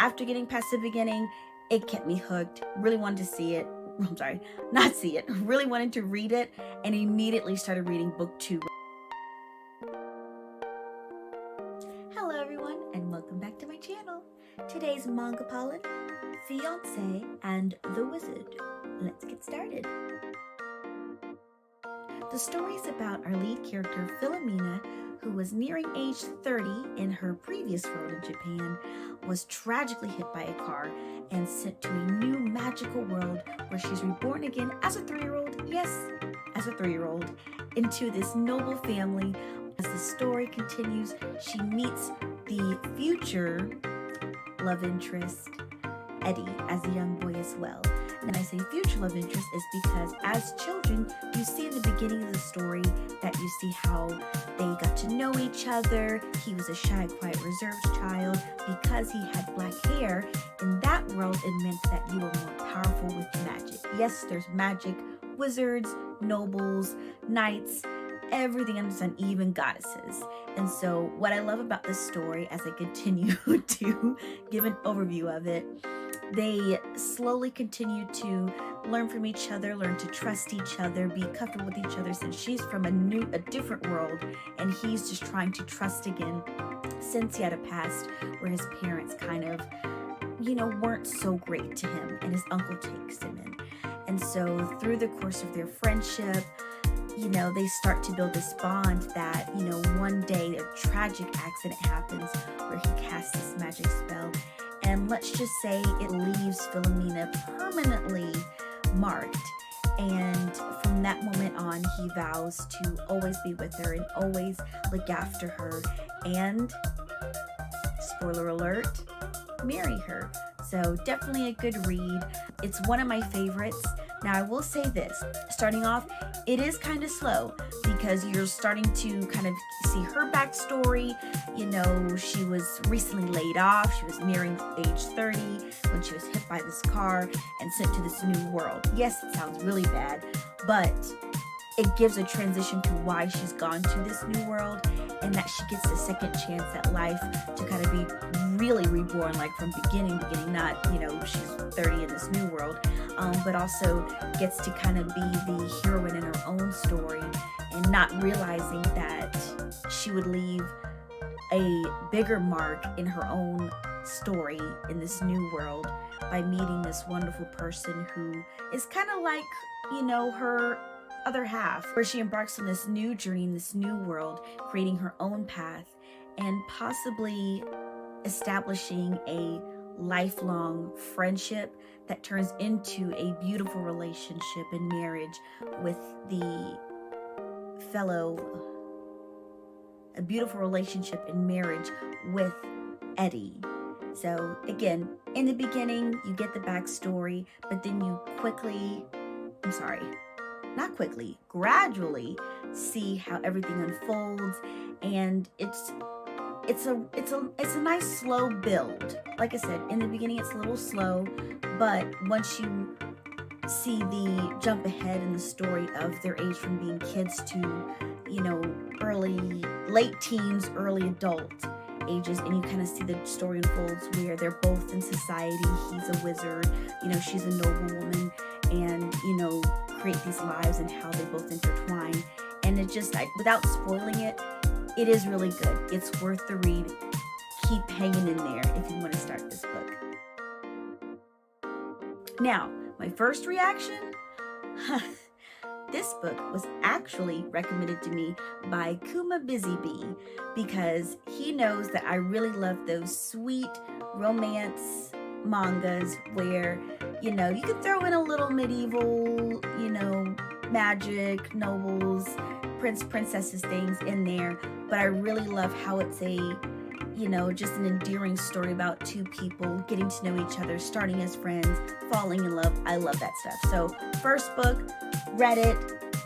After getting past the beginning, it kept me hooked. Really wanted to see it. I'm sorry, not see it. Really wanted to read it, and immediately started reading book 2. Hello everyone, and welcome back to my channel. Today's Manga Pollen, Fiance, and the Wizard. Let's get started. The story is about our lead character, Philomena, who was nearing age 30 in her previous world in Japan, was tragically hit by a car and sent to a new magical world where she's reborn again as a 3-year-old, yes, as a 3-year-old, into this noble family. As the story continues, she meets the future love interest, Eddie, as a young boy as well. And I say future love interest is because as children, you see in the beginning of the story that you see how they got to know each other. He was a shy, quiet, reserved child. Because he had black hair, in that world it meant that you were more powerful with magic. Yes, there's magic, wizards, nobles, knights, everything under the sun, even goddesses. And so what I love about this story, as I continue to give an overview of it, they slowly continue to learn from each other, learn to trust each other, be comfortable with each other, since she's from a different world and he's just trying to trust again, since he had a past where his parents kind of, weren't so great to him, and his uncle takes him in. And so through the course of their friendship, they start to build this bond that, one day a tragic accident happens where he casts this magic spell. And let's just say it leaves Philomena permanently marked. And from that moment on, he vows to always be with her and always look after her. And, spoiler alert, marry her. So definitely a good read. It's one of my favorites. Now I will say this, starting off, it is kind of slow because you're starting to kind of see her backstory. She was recently laid off. She was nearing age 30 when she was hit by this car and sent to this new world. Yes, it sounds really bad, but it gives a transition to why she's gone to this new world, and that she gets a second chance at life to kind of be really reborn, like from beginning, not, she's 30 in this new world, but also gets to kind of be the heroine in her own story, and not realizing that she would leave a bigger mark in her own story in this new world by meeting this wonderful person who is kind of like, her other half, where she embarks on this new journey in this new world, creating her own path and possibly establishing a lifelong friendship that turns into a beautiful relationship and marriage with Eddie. So again, in the beginning, you get the backstory, but then you gradually see how everything unfolds, and it's a nice slow build. Like I said, in the beginning it's a little slow, but once you see the jump ahead in the story of their age from being kids to, late teens, early adult ages, and you kind of see the story unfolds where they're both in society. He's a wizard, she's a noble woman, and create these lives and how they both intertwine. And it just, without spoiling it, it is really good. It's worth the read. Keep hanging in there if you want to start this book. Now, my first reaction, this book was actually recommended to me by Kuma Busy Bee, because he knows that I really love those sweet romance mangas where, you can throw in a little medieval, magic, nobles, princesses things in there, but I really love how it's a, just an endearing story about two people getting to know each other, starting as friends, falling in love. I love that stuff. So first book, read it,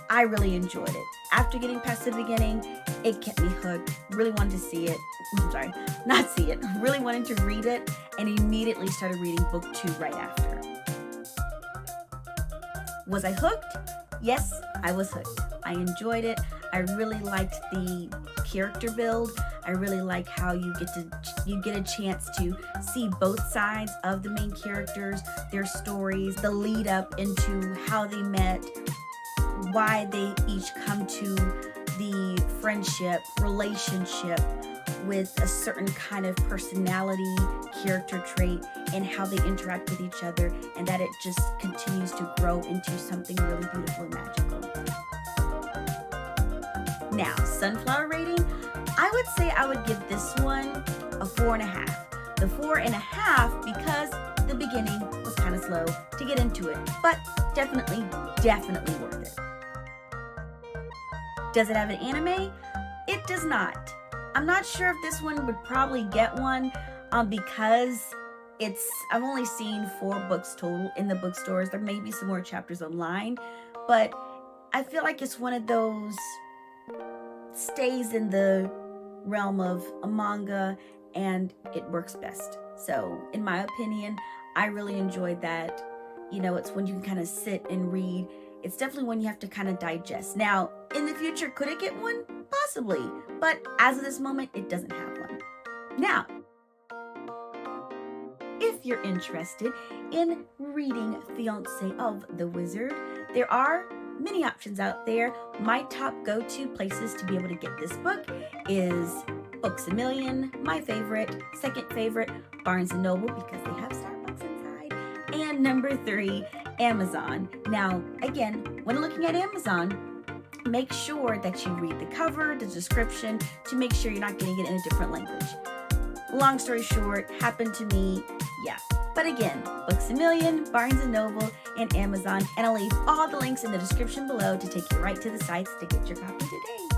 I really enjoyed it. After getting past the beginning, it kept me hooked. Really wanted to see it. I'm sorry, not see it. Really wanted to read it, and immediately started reading book 2 right after. Was I hooked? Yes, I was hooked. I enjoyed it. I really liked the character build. I I really like how you get a chance to see both sides of the main characters, their stories, the lead up into how they met, why they each come to the friendship, relationship with a certain kind of personality, character trait, and how they interact with each other, and that it just continues to grow into something really beautiful and magical. Now, Sunflower rating, I would say I would give this one a 4.5. The 4.5 because the beginning was kind of slow to get into it, but definitely worth it. Does it have an anime? It does not. I'm not sure if this one would probably get one because I've only seen 4 books total in the bookstores. There may be some more chapters online, but I feel like it's one of those stays in the realm of a manga and it works best. So in my opinion, I really enjoyed that. You know, it's when you can kind of sit and read. It's definitely one you have to kind of digest. Now, in the future, could it get one? Possibly. But as of this moment, it doesn't have one. Now, if you're interested in reading Fiance of the Wizard, there are many options out there. My top go-to places to be able to get this book is Books A Million, my favorite. Second favorite, Barnes & Noble, because they have Starbucks inside. And number 3, Amazon. Now, again, when looking at Amazon, make sure that you read the cover, the description, to make sure you're not getting it in a different language. Long story short, happened to me, yeah. But again, Books A Million, Barnes & Noble, and Amazon, and I'll leave all the links in the description below to take you right to the sites to get your copy today.